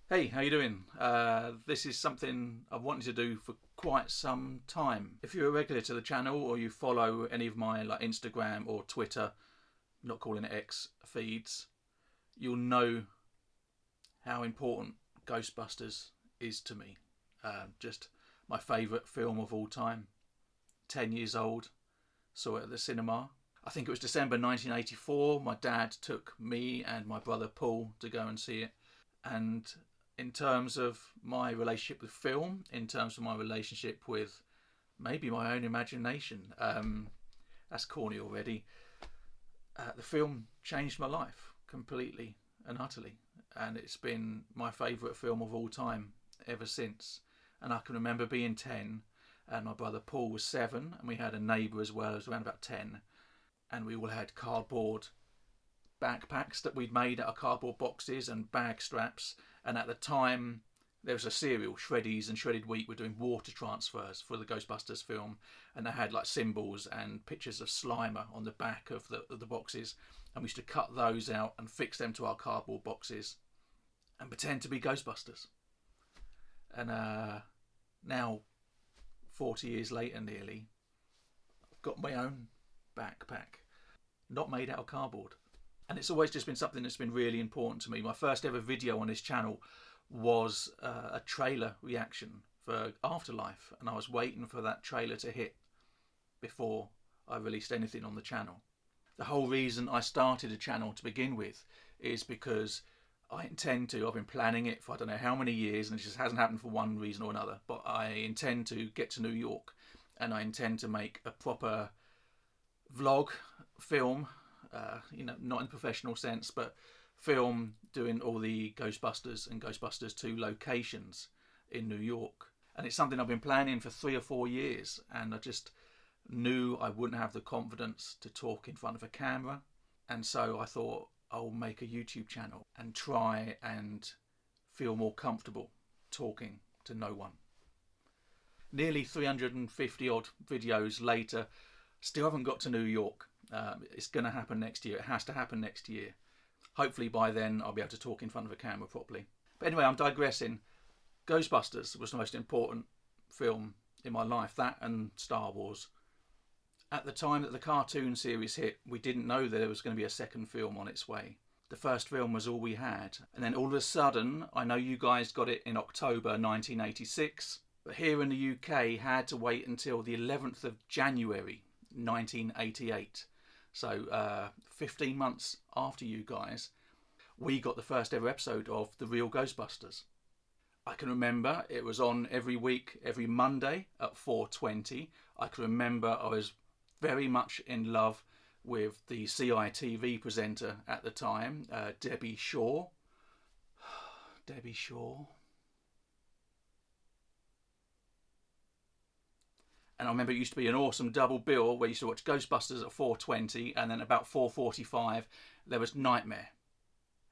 Hey, how you doing? This is something I've wanted to do for quite some time. If you're a regular to the channel or you follow any of my Instagram or Twitter, not calling it X, feeds, you'll know how important Ghostbusters is to me. Just my favourite film of all time. 10 years old, saw it at the cinema. I think it was December 1984. My dad took me and my brother Paul to go and see it. And in terms of my relationship with film, in terms of my relationship with maybe my own imagination, that's corny already. The film changed my life completely and utterly, and it's been my favourite film of all time ever since. And I can remember being 10, and my brother Paul was 7, and we had a neighbour as well who was around about 10, and we all had cardboard backpacks that we'd made out of cardboard boxes and bag straps. And at the time, there was a cereal, Shreddies and Shredded Wheat, were doing water transfers for the Ghostbusters film, and they had symbols and pictures of Slimer on the back of the boxes, and we used to cut those out and fix them to our cardboard boxes and pretend to be Ghostbusters. And now, 40 years later nearly, I've got my own backpack, not made out of cardboard. And it's always just been something that's been really important to me. My first ever video on this channel was a trailer reaction for Afterlife, and I was waiting for that trailer to hit before I released anything on the channel. The whole reason I started a channel to begin with is because I've been planning it for I don't know how many years, and it just hasn't happened for one reason or another, but I intend to get to New York, and I intend to make a proper vlog film, not in a professional sense, but film doing all the Ghostbusters and Ghostbusters 2 locations in New York. And it's something I've been planning for 3 or 4 years, and I just knew I wouldn't have the confidence to talk in front of a camera, and so I thought I'll make a YouTube channel and try and feel more comfortable talking to no one. Nearly 350 odd videos later, still haven't got to New York. It's going to happen next year. It has to happen next year. Hopefully by then I'll be able to talk in front of a camera properly. But anyway, I'm digressing. Ghostbusters was the most important film in my life, that and Star Wars. At the time that the cartoon series hit, we didn't know that there was going to be a second film on its way. The first film was all we had. And then all of a sudden, I know you guys got it in October 1986, but here in the UK had to wait until the 11th of January 1988. So 15 months after you guys, we got the first ever episode of The Real Ghostbusters. I can remember it was on every week, every Monday at 4:20. I can remember I was very much in love with the CITV presenter at the time, Debbie Shaw. Debbie Shaw. And I remember it used to be an awesome double bill where you used to watch Ghostbusters at 4:20, and then about 4:45 there was Nightmare.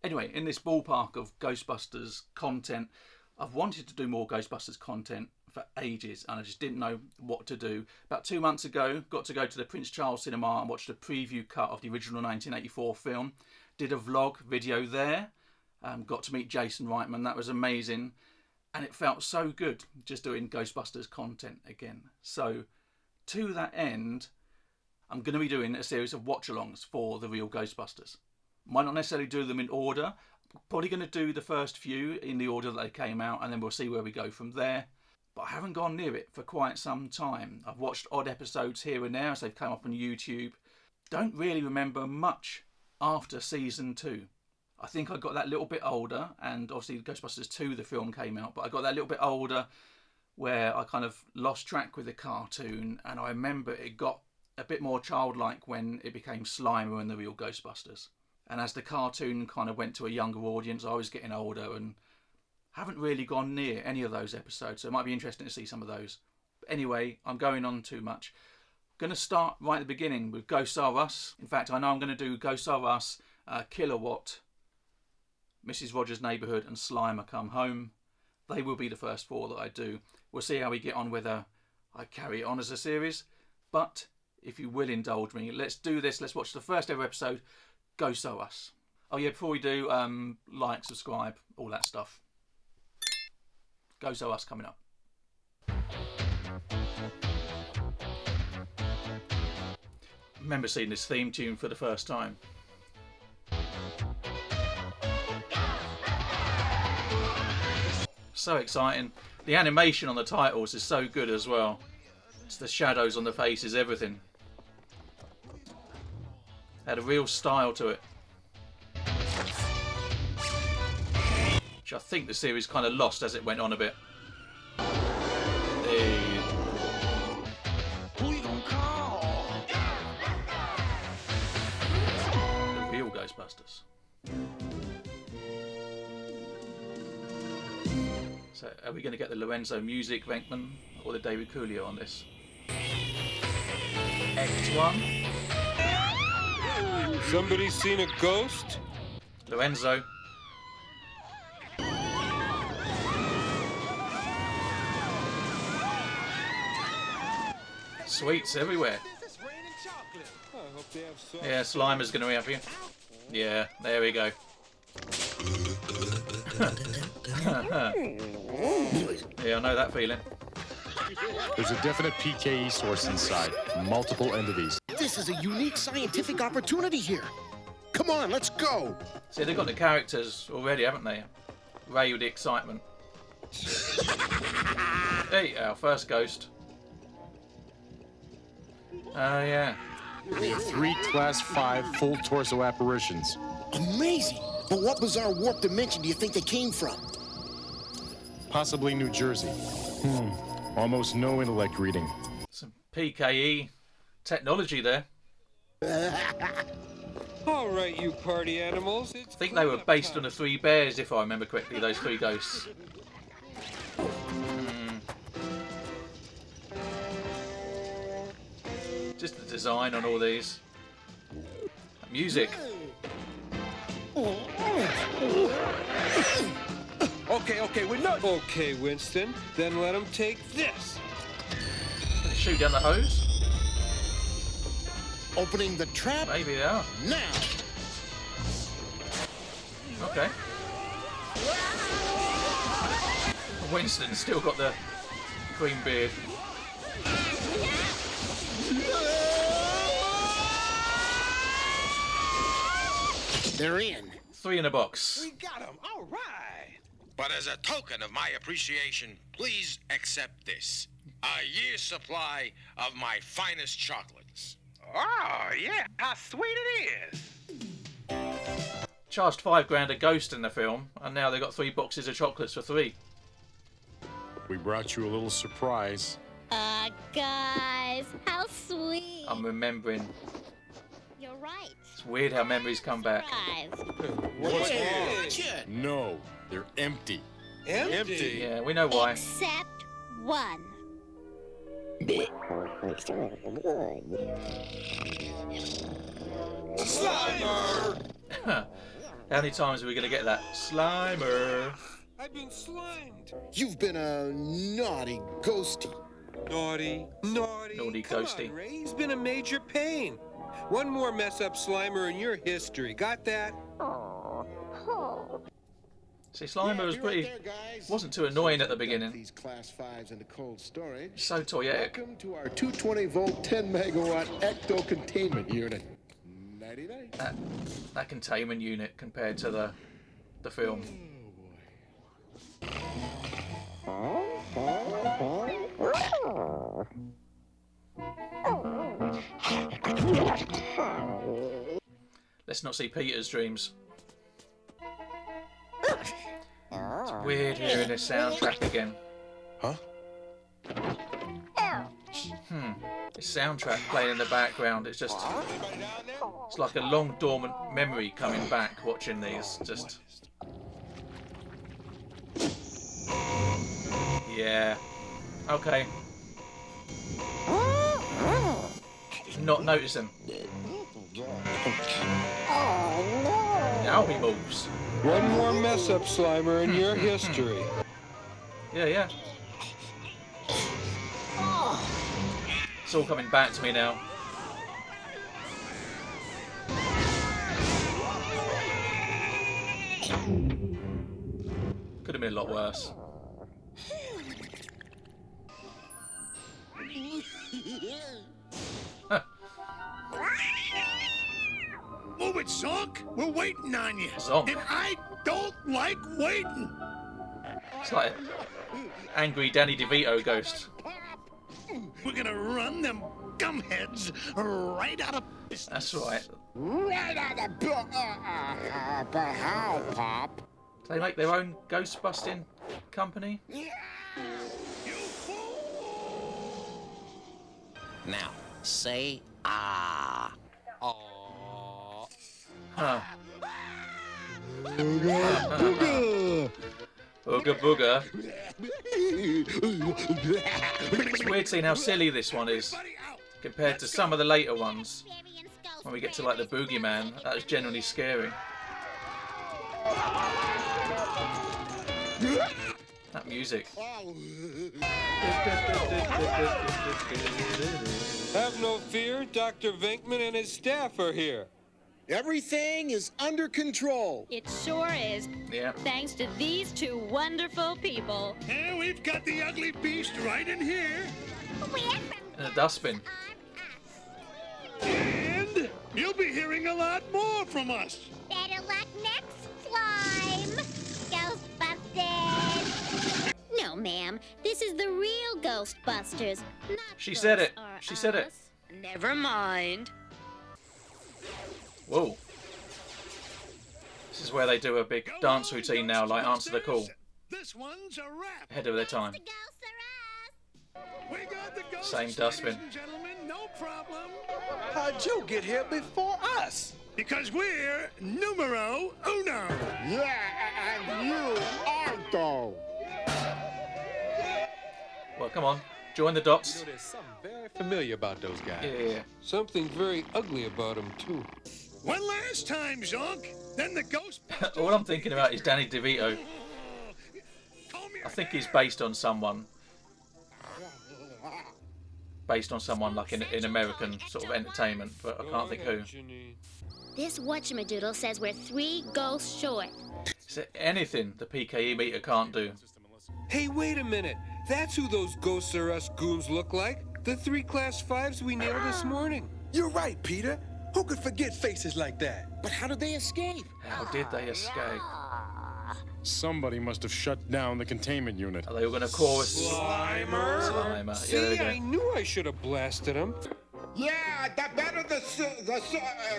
Anyway, in this ballpark of Ghostbusters content, I've wanted to do more Ghostbusters content for ages, and I just didn't know what to do. About 2 months ago, got to go to the Prince Charles Cinema and watched a preview cut of the original 1984 film. Did a vlog video there. Got to meet Jason Reitman. That was amazing. And it felt so good just doing Ghostbusters content again. So to that end, I'm going to be doing a series of watch-alongs for The Real Ghostbusters. Might not necessarily do them in order. Probably going to do the first few in the order that they came out, and then we'll see where we go from there. But I haven't gone near it for quite some time. I've watched odd episodes here and there as they've come up on YouTube. Don't really remember much after season 2. I think I got that little bit older, and obviously Ghostbusters 2, the film, came out, but I got that little bit older where I kind of lost track with the cartoon, and I remember it got a bit more childlike when it became Slimer and The Real Ghostbusters. And as the cartoon kind of went to a younger audience, I was getting older and haven't really gone near any of those episodes, so it might be interesting to see some of those. But anyway, I'm going on too much. I'm going to start right at the beginning with Ghosts Are Us. In fact, I know I'm going to do Ghosts Are Us, Kilowatt, Mrs. Rogers' Neighbourhood and Slimer Come Home. They will be the first 4 that I do. We'll see how we get on, whether I carry it on as a series. But if you will indulge me, let's do this. Let's watch the first ever episode, Ghosts Are Us. Oh yeah, before we do, like, subscribe, all that stuff. Ghosts Are Us coming up. I remember seeing this theme tune for the first time. So exciting. The animation on the titles is so good as well. It's the shadows on the faces, everything. Had a real style to it. Which I think the series kind of lost as it went on a bit. The Real Ghostbusters. So are we going to get the Lorenzo music, Venkman, or the David Coolio on this? X1. Somebody seen a ghost? Lorenzo. Sweets everywhere. Yeah, Slimer's going to be happy. Yeah, there we go. Yeah, I know that feeling. There's a definite PKE source inside. Multiple entities. This is a unique scientific opportunity here. Come on, let's go. See, they've got the characters already, haven't they? Ray with the excitement. Hey, our first ghost. Oh, yeah. We have 3 Class 5 full torso apparitions. Amazing. But what bizarre warp dimension do you think they came from? Possibly New Jersey. Almost no intellect reading. Some PKE technology there. All right, you party animals. I think they were based on the 3 bears, if I remember correctly, those 3 ghosts. Just the design on all these. Music. Okay, we're not. Okay, Winston. Then let him take this. Can they shoot down the hose? Opening the trap. Maybe they are. Now. Okay. Winston's still got the green beard. They're in. 3 in a box. We got him. All right. But as a token of my appreciation, please accept this. A year's supply of my finest chocolates. Oh, yeah. How sweet it is. Charged $5,000 a ghost in the film, and now they've got 3 boxes of chocolates for 3. We brought you a little surprise. Guys, how sweet. I'm remembering. You're right. It's weird how memories come back. What's Shit. No, they're empty. Empty? Yeah, we know why. Except one. Slimer! How many times are we going to get that? Slimer. I've been slimed. You've been a naughty ghosty. Naughty. Come ghosty. on, Ray. He's been a major pain. One more mess up Slimer in your history. Got that? See, Slimer was pretty... wasn't too annoying at the beginning. These class 5s into cold storage. So toyetic. Welcome to our 220 volt 10 megawatt ecto containment unit. Nighty night. That containment unit compared to the film. Let's not see Peter's dreams. It's weird hearing this soundtrack again. Huh? This soundtrack playing in the background, it's just... it's like a long dormant memory coming back watching these. Just... yeah. Okay. Not noticing. Now he moves. One more mess up Slimer in your history. Yeah. It's all coming back to me now. Could have been a lot worse. Move it, Zonk. We're waiting on you. Zonk. And I don't like waiting. It's like an angry Danny DeVito ghost. We're gonna run them gumheads right out of business. That's right. Right out of but how, Pop? They make their own ghost busting company. You fool! Now, say ah. Huh. Booga booga. It's weird seeing how silly this one is compared to some of the later ones. When we get to like the boogeyman, that is genuinely scary. That music. Have no fear, Dr. Venkman and his staff are here. Everything is under control. It sure is. Yeah. Thanks to these two wonderful people. And we've got the ugly beast right in here. In a dustbin. And you'll be hearing a lot more from us. Better luck next slime. Ghostbusters. No, ma'am. This is the real Ghostbusters. Not She said it. Ghosts or She said it. us. Never mind. Whoa. This is where they do a big dance routine now, like Answer the Call. This one's a wrap. Ahead of their time. The ghosts are us. We got the ghosts, Same dustbin. ladies and gentlemen, no problem. How'd you get here before us? Because we're numero uno. Yeah, and you are though. Well, come on. Join the dots. There's something very familiar about those guys. Yeah. Something very ugly about them, too. One last time, Zonk. Then the Ghostbusters. All I'm thinking about is Danny DeVito. Comb your I think he's hair. based on someone. Based on someone like in American sort of entertainment, but I can't think who. This whatchamadoodle says we're 3 ghosts short. Is there anything the PKE meter can't do? Hey, wait a minute. That's who those Ghosts Are Us goons look like. The 3 Class 5s we nailed this morning. You're right, Peter. Who could forget faces like that? But how did they escape? How did they escape? Somebody must have shut down the containment unit. Are they all going to chorus? Slimer. Slimer. Yeah, See, there I we go. knew I should have blasted him. Yeah, that better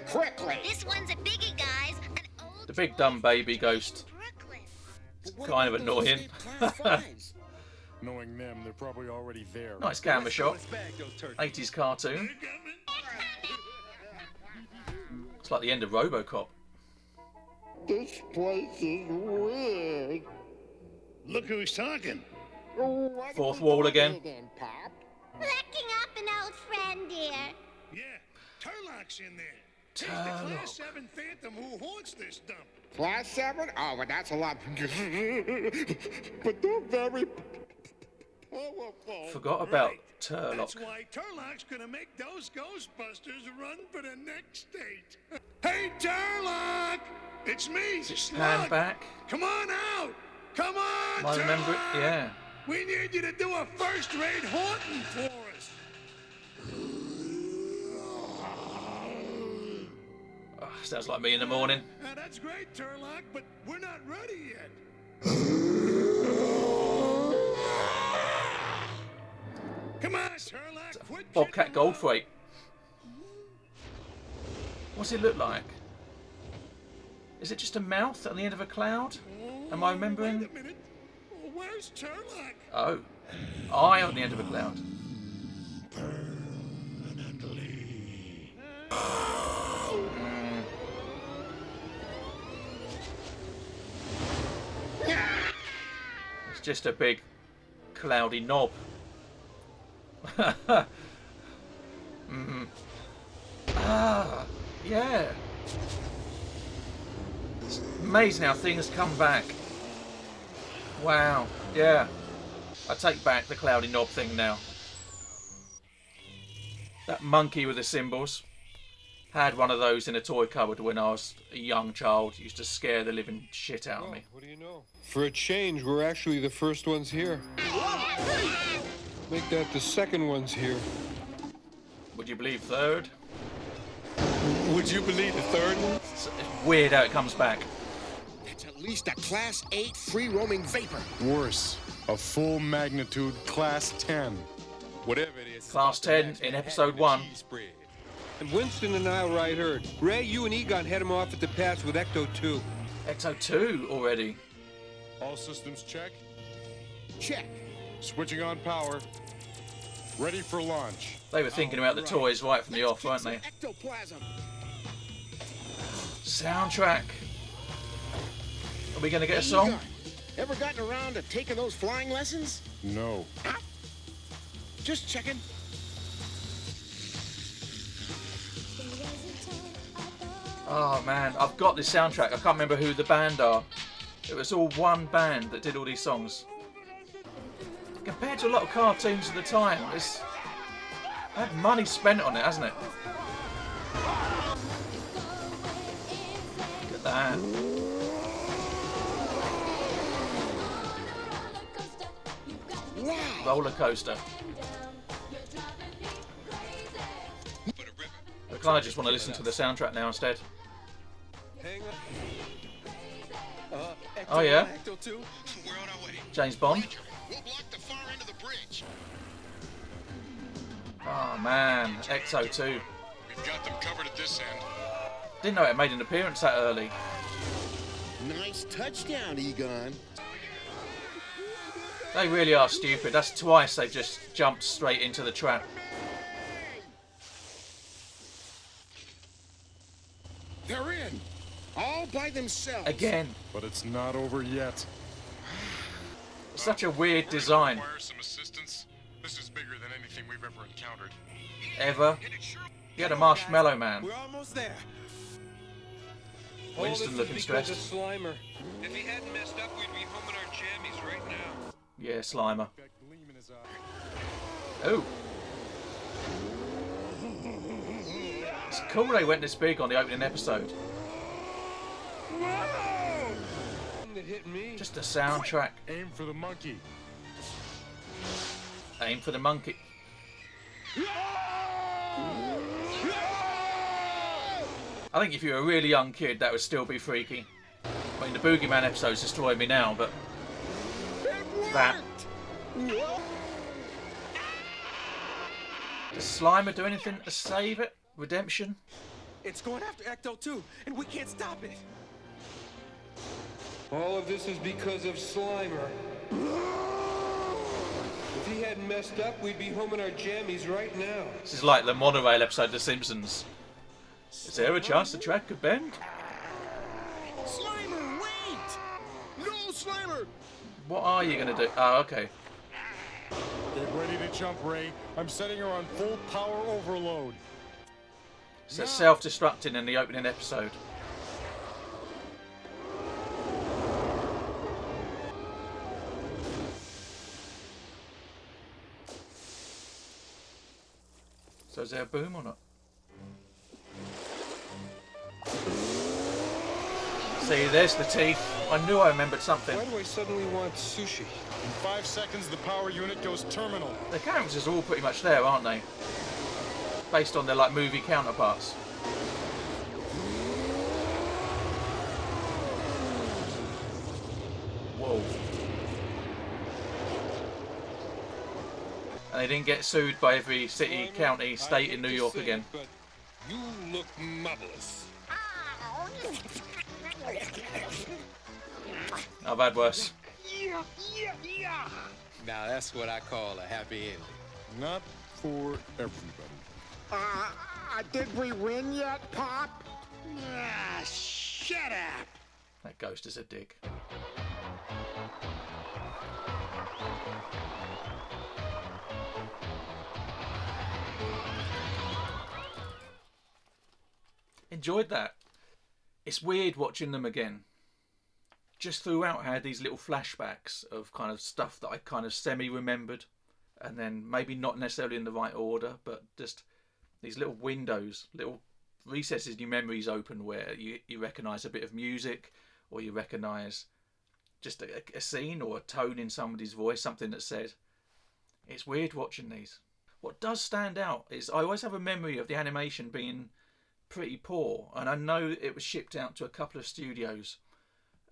quickly. This one's a biggie, guys. An old The big dumb baby ghost. Brooklyn. Kind of annoying. Knowing them, they're probably already there. Nice camera shot. 80s cartoon. It's like the end of RoboCop. This place is weird. Look who's talking. Fourth wall again. Pop? Looking up an old friend here. Yeah, Turlock's in there. He's the Class 7 Phantom who haunts this dump. Class 7? Oh, but that's a lot. But they're very powerful. Forgot about Right. Turlock. That's why Turlock's gonna make those Ghostbusters run for the next state. Hey, Turlock! It's me, Pan Slug. back. Come on out! Come on, I remember it. Turlock! Yeah. We need you to do a first-rate haunting for us. Oh, sounds like me in the morning. Now, that's great, Turlock, but we're not ready yet. Come on, Turlock, quit Bobcat jiggling up. Goldthwait. What's it look like? Is it just a mouth at the end of a cloud? Am I remembering? Wait a minute. Where's Turlock? Oh. Eye on the end of a cloud. It's just a big cloudy knob. Ah, yeah. It's amazing how things come back. Wow, yeah. I take back the cloudy knob thing now. That monkey with the cymbals. Had one of those in a toy cupboard when I was a young child. Used to scare the living shit out of me. What do you know? For a change, we're actually the first ones here. Make that the second one's here. Would you believe third? Would you believe the third one? It's weird how it comes back. That's at least a Class 8 free-roaming vapor. Worse, a full magnitude Class 10. Whatever it is. Class 10 in episode 1. And Winston and I right heard. Ray, you and Egon head him off at the pass with Ecto 2. Ecto 2 already. All systems check. Check. Switching on power. Ready for launch. They were thinking about the toys right from the off, weren't they? Ectoplasm. Soundtrack. Are we going to get a song? Egon, ever gotten around to taking those flying lessons? No. Just checking. Oh man, I've got this soundtrack. I can't remember who the band are. It was all one band that did all these songs. Compared to a lot of cartoons at the time, it's had money spent on it, hasn't it? Look at that. Wow. Roller coaster. I kind of just want to listen to the soundtrack now instead. Hang on. Oh yeah, Ecto 2? We're on our way. James Bond. We'll block the far end of the bridge. Oh man, Ecto 2. We've got them covered at this end. Didn't know it made an appearance that early. Nice touchdown, Egon. They really are stupid. That's twice they've just jumped straight into the trap. They're in. All by themselves. Again. But it's not over yet. Such a weird design. Require some assistance. This is bigger than anything we've ever encountered. Ever. You had a Marshmallow Man. We're almost there. Winston looking stressed. Slimer. If he hadn't messed up, we'd be home in our jammies right now. Yeah, Slimer. Oh. It's cool they went this big on the opening episode. That hit me. Just a soundtrack. Aim for the monkey. Aim for the monkey. I think if you're a really young kid, that would still be freaky. I mean, the Boogeyman episodes destroyed me now, but that. Does Slimer do anything to save it? Redemption? It's going after Ecto 2, and we can't stop it. All of this is because of Slimer. If he hadn't messed up, we'd be home in our jammies right now. This is like the monorail episode of The Simpsons. Is there a chance the track could bend? Slimer, wait! No, Slimer! What are you going to do? Oh, okay. Get ready to jump, Ray. I'm setting her on full power overload. So self-destructing in the opening episode. So is there a boom or not? See, there's the teeth. I knew I remembered something. Why do I suddenly want sushi? In 5 seconds, the power unit goes terminal. The characters are all pretty much there, aren't they? Based on their like movie counterparts. Whoa. And they didn't get sued by every city, county, state in New York again. But you look marvelous. I've had worse. Now that's what I call a happy ending. Not for everybody. Did we win yet, Pop? Shut up. That ghost is a dick. Enjoyed that. It's weird watching them again. Just throughout I had these little flashbacks of kind of stuff that I kind of semi-remembered, and then maybe not necessarily in the right order, but just these little windows, little recesses in your memories open where you recognise a bit of music, or you recognise just a scene or a tone in somebody's voice, something that's said. It's weird watching these. What does stand out is I always have a memory of the animation being pretty poor, and I know it was shipped out to a couple of studios,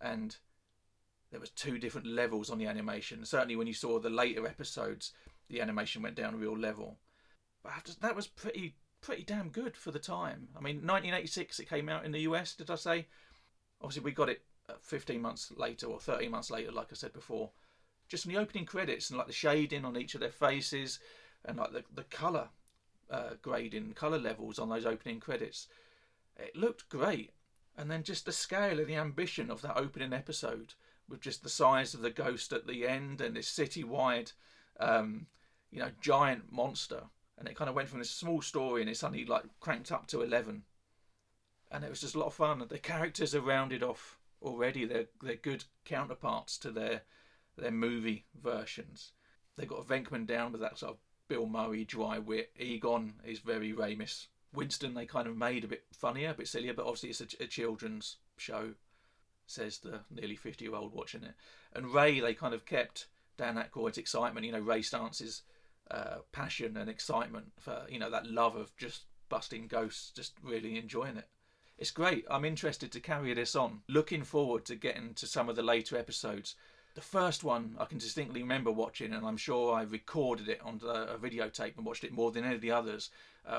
and there was 2 different levels on the animation. Certainly when you saw the later episodes, the animation went down a real level. But that was pretty damn good for the time. I mean, 1986 it came out in the US, did I say? Obviously we got it 15 months later, or 13 months later, like I said before. Just from the opening credits and like the shading on each of their faces, and like the colour grading, colour levels on those opening credits, it looked great. And then just the scale and the ambition of that opening episode, with just the size of the ghost at the end and this citywide, giant monster. And it kind of went from this small story and it suddenly like cranked up to 11. And it was just a lot of fun. The characters are rounded off already. They're good counterparts to their movie versions. They've got Venkman down with that sort of Bill Murray dry wit. Egon is very Ramis. Winston they kind of made a bit funnier, a bit sillier, but obviously it's a children's show, says the nearly 50-year-old watching it. And Ray, they kind of kept Dan Aykroyd's excitement, Ray Stance's passion and excitement for, that love of just busting ghosts, just really enjoying it. It's great. I'm interested to carry this on. Looking forward to getting to some of the later episodes. The first one I can distinctly remember watching, and I'm sure I recorded it on a videotape and watched it more than any of the others,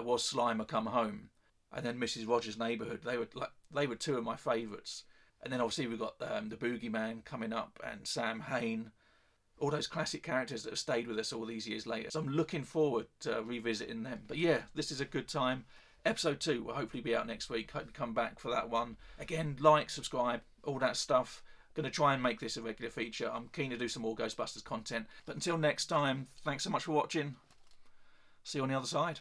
was Slimer Come Home, and then Mrs. Rogers' Neighborhood. They were 2 of my favourites. And then obviously we've got the Boogeyman coming up, and Sam Hain, all those classic characters that have stayed with us all these years later. So I'm looking forward to revisiting them. But yeah, this is a good time. Episode 2 will hopefully be out next week. Hope you come back for that one. Again, like, subscribe, all that stuff. Going to try and make this a regular feature. I'm keen to do some more Ghostbusters content. But until next time, thanks so much for watching. See you on the other side.